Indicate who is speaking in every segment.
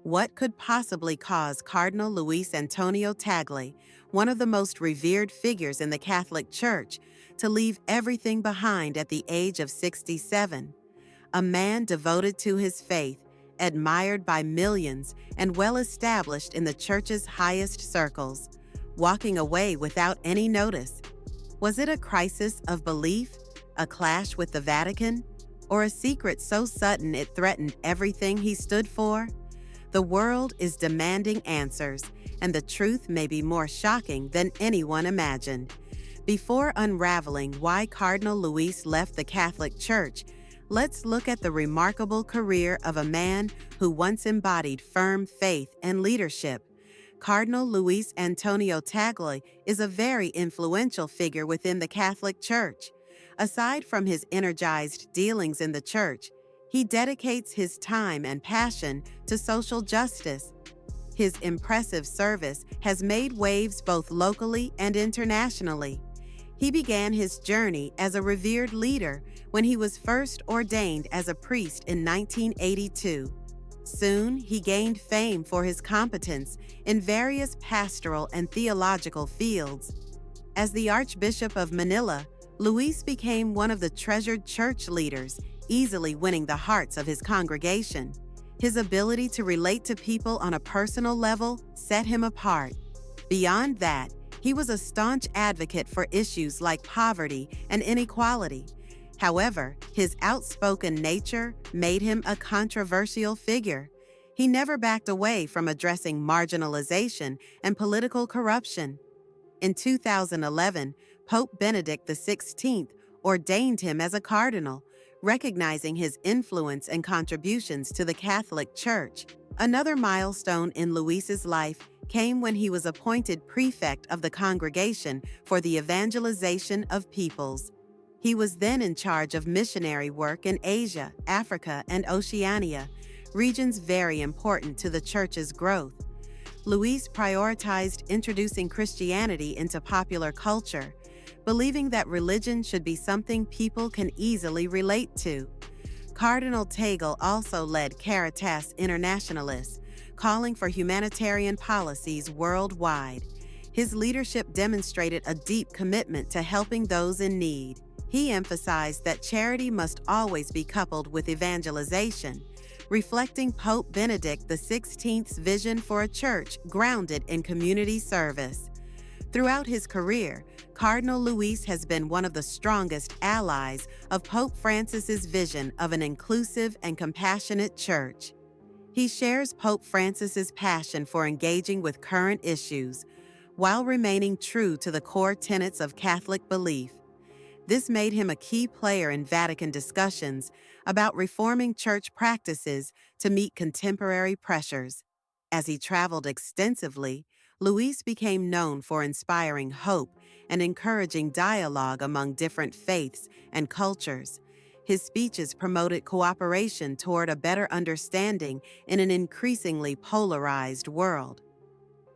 Speaker 1: What could possibly cause Cardinal Luis Antonio Tagle, one of the most revered figures in the Catholic Church, to leave everything behind at the age of 67? A man devoted to his faith, admired by millions, and well established in the Church's highest circles, walking away without any notice. Was it a crisis of belief, a clash with the Vatican, or a secret so sudden it threatened everything he stood for? The world is demanding answers, and the truth may be more shocking than anyone imagined. Before unraveling why Cardinal Luis left the Catholic Church, let's look at the remarkable career of a man who once embodied firm faith and leadership. Cardinal Luis Antonio Tagle is a very influential figure within the Catholic Church. Aside from his energized dealings in the Church, he dedicates his time and passion to social justice. His impressive service has made waves both locally and internationally. He began his journey as a revered leader when he was first ordained as a priest in 1982. Soon, he gained fame for his competence in various pastoral and theological fields. As the Archbishop of Manila, Luis became one of the treasured church leaders, easily winning the hearts of his congregation. His ability to relate to people on a personal level set him apart. Beyond that, he was a staunch advocate for issues like poverty and inequality. However, his outspoken nature made him a controversial figure. He never backed away from addressing marginalization and political corruption. In 2011, Pope Benedict XVI ordained him as a cardinal, recognizing his influence and contributions to the Catholic Church. Another milestone in Luis's life came when he was appointed prefect of the Congregation for the Evangelization of Peoples. He was then in charge of missionary work in Asia, Africa, and Oceania, regions very important to the Church's growth. Luis prioritized introducing Christianity into popular culture, believing that religion should be something people can easily relate to. Cardinal Tagle also led Caritas Internationalis, calling for humanitarian policies worldwide. His leadership demonstrated a deep commitment to helping those in need. He emphasized that charity must always be coupled with evangelization, reflecting Pope Benedict XVI's vision for a church grounded in community service. Throughout his career, Cardinal Luis has been one of the strongest allies of Pope Francis's vision of an inclusive and compassionate church. He shares Pope Francis's passion for engaging with current issues, while remaining true to the core tenets of Catholic belief. This made him a key player in Vatican discussions about reforming church practices to meet contemporary pressures. As he traveled extensively, Luis became known for inspiring hope and encouraging dialogue among different faiths and cultures. His speeches promoted cooperation toward a better understanding in an increasingly polarized world.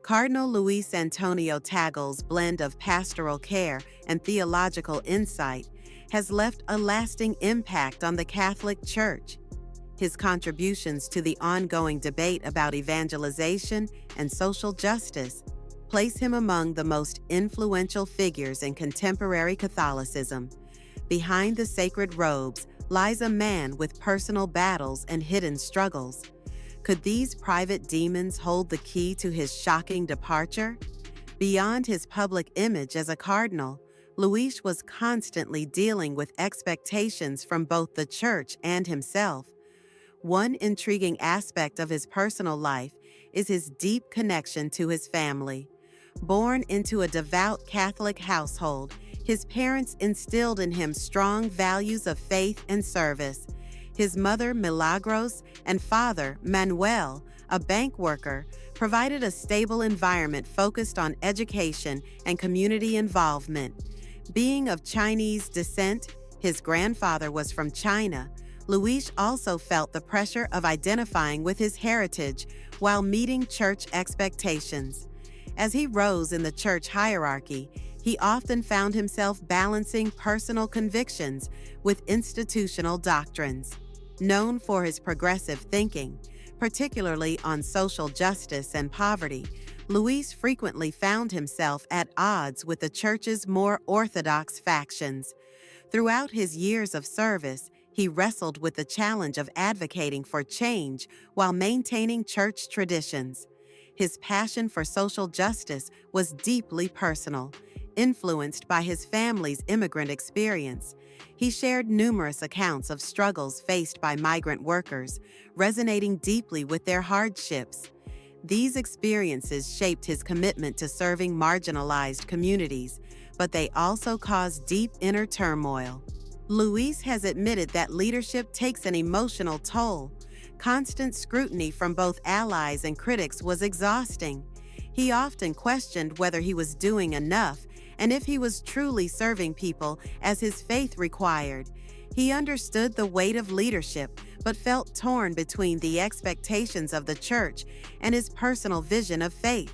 Speaker 1: Cardinal Luis Antonio Tagle's blend of pastoral care and theological insight has left a lasting impact on the Catholic Church. His contributions to the ongoing debate about evangelization and social justice place him among the most influential figures in contemporary Catholicism. Behind the sacred robes lies a man with personal battles and hidden struggles. Could these private demons hold the key to his shocking departure? Beyond his public image as a cardinal, Luis was constantly dealing with expectations from both the Church and himself. One intriguing aspect of his personal life is his deep connection to his family. Born into a devout Catholic household, his parents instilled in him strong values of faith and service. His mother, Milagros, and father, Manuel, a bank worker, provided a stable environment focused on education and community involvement. Being of Chinese descent, his grandfather was from China. Luis also felt the pressure of identifying with his heritage while meeting church expectations. As he rose in the church hierarchy, he often found himself balancing personal convictions with institutional doctrines. Known for his progressive thinking, Particularly on social justice and poverty, Luis frequently found himself at odds with the church's more orthodox factions. Throughout his years of service, he wrestled with the challenge of advocating for change while maintaining church traditions. His passion for social justice was deeply personal, influenced by his family's immigrant experience. He shared numerous accounts of struggles faced by migrant workers, resonating deeply with their hardships. These experiences shaped his commitment to serving marginalized communities, but they also caused deep inner turmoil. Luis has admitted that leadership takes an emotional toll. Constant scrutiny from both allies and critics was exhausting. He often questioned whether he was doing enough and if he was truly serving people as his faith required. He understood the weight of leadership, but felt torn between the expectations of the church and his personal vision of faith.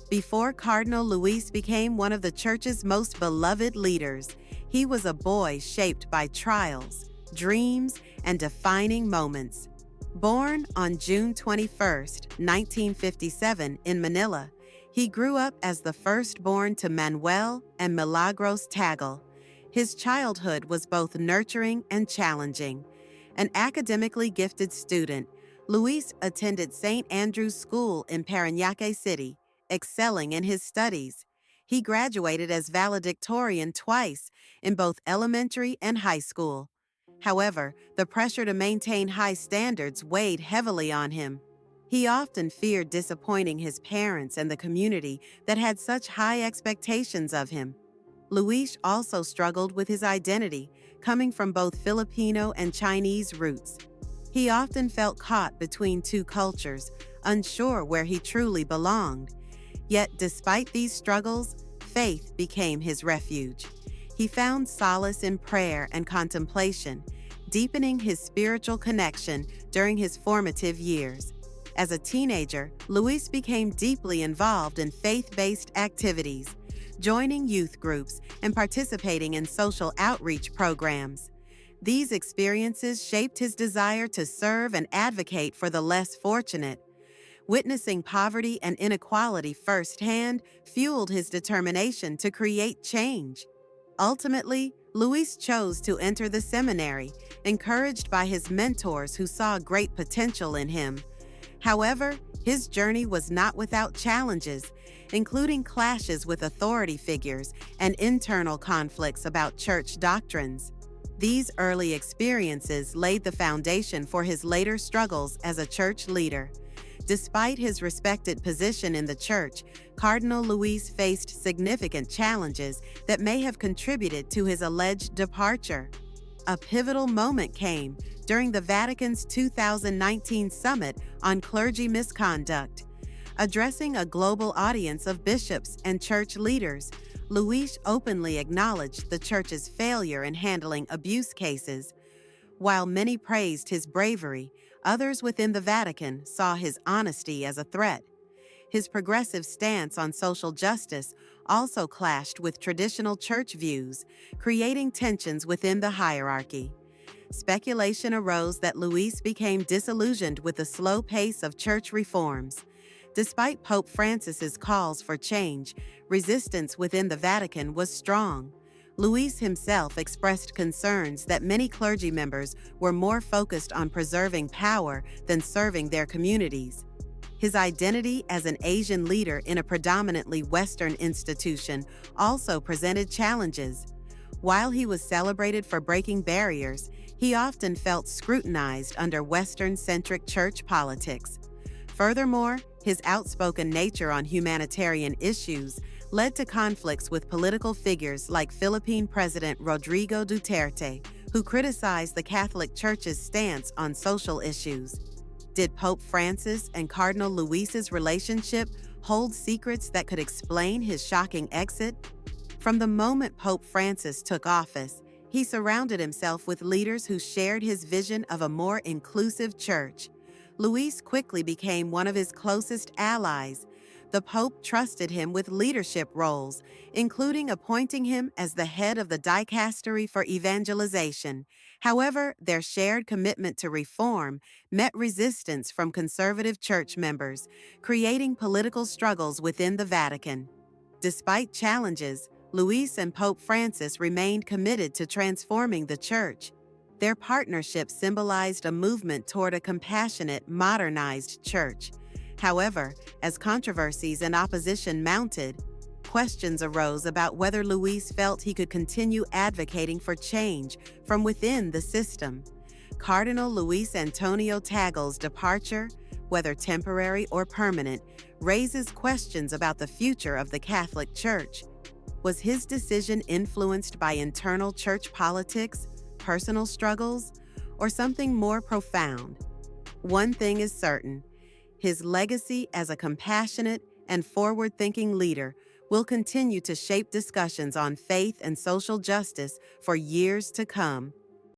Speaker 1: Before Cardinal Luis became one of the church's most beloved leaders, he was a boy shaped by trials, dreams, and defining moments. Born on June 21, 1957, in Manila, he grew up as the firstborn to Manuel and Milagros Tagle. His childhood was both nurturing and challenging. An academically gifted student, Luis attended St. Andrew's School in Parañaque City, excelling in his studies. He graduated as valedictorian twice in both elementary and high school. However, the pressure to maintain high standards weighed heavily on him. He often feared disappointing his parents and the community that had such high expectations of him. Luis also struggled with his identity, coming from both Filipino and Chinese roots. He often felt caught between two cultures, unsure where he truly belonged. Yet, despite these struggles, faith became his refuge. He found solace in prayer and contemplation, deepening his spiritual connection during his formative years. As a teenager, Luis became deeply involved in faith-based activities, joining youth groups and participating in social outreach programs. These experiences shaped his desire to serve and advocate for the less fortunate. Witnessing poverty and inequality firsthand fueled his determination to create change. Ultimately, Luis chose to enter the seminary, encouraged by his mentors who saw great potential in him. However, his journey was not without challenges, including clashes with authority figures and internal conflicts about church doctrines. These early experiences laid the foundation for his later struggles as a church leader. Despite his respected position in the church, Cardinal Luis faced significant challenges that may have contributed to his alleged departure. A pivotal moment came during the Vatican's 2019 Summit on Clergy Misconduct. Addressing a global audience of bishops and church leaders, Luis openly acknowledged the church's failure in handling abuse cases. While many praised his bravery, others within the Vatican saw his honesty as a threat. His progressive stance on social justice also clashed with traditional church views, creating tensions within the hierarchy. Speculation arose that Luis became disillusioned with the slow pace of church reforms. Despite Pope Francis's calls for change, resistance within the Vatican was strong. Luis himself expressed concerns that many clergy members were more focused on preserving power than serving their communities. His identity as an Asian leader in a predominantly Western institution also presented challenges. While he was celebrated for breaking barriers, he often felt scrutinized under Western-centric church politics. Furthermore, his outspoken nature on humanitarian issues led to conflicts with political figures like Philippine President Rodrigo Duterte, who criticized the Catholic Church's stance on social issues. Did Pope Francis and Cardinal Luis's relationship hold secrets that could explain his shocking exit? From the moment Pope Francis took office, he surrounded himself with leaders who shared his vision of a more inclusive church. Luis quickly became one of his closest allies, The Pope trusted him with leadership roles, including appointing him as the head of the dicastery for evangelization. However, their shared commitment to reform met resistance from conservative church members, creating political struggles within the Vatican. Despite challenges, Luis and Pope Francis remained committed to transforming the Church. Their partnership symbolized a movement toward a compassionate, modernized church. However, as controversies and opposition mounted, questions arose about whether Luis felt he could continue advocating for change from within the system. Cardinal Luis Antonio Taggle's departure, whether temporary or permanent, raises questions about the future of the Catholic Church. Was his decision influenced by internal church politics, personal struggles, or something more profound? One thing is certain: his legacy as a compassionate and forward-thinking leader will continue to shape discussions on faith and social justice for years to come.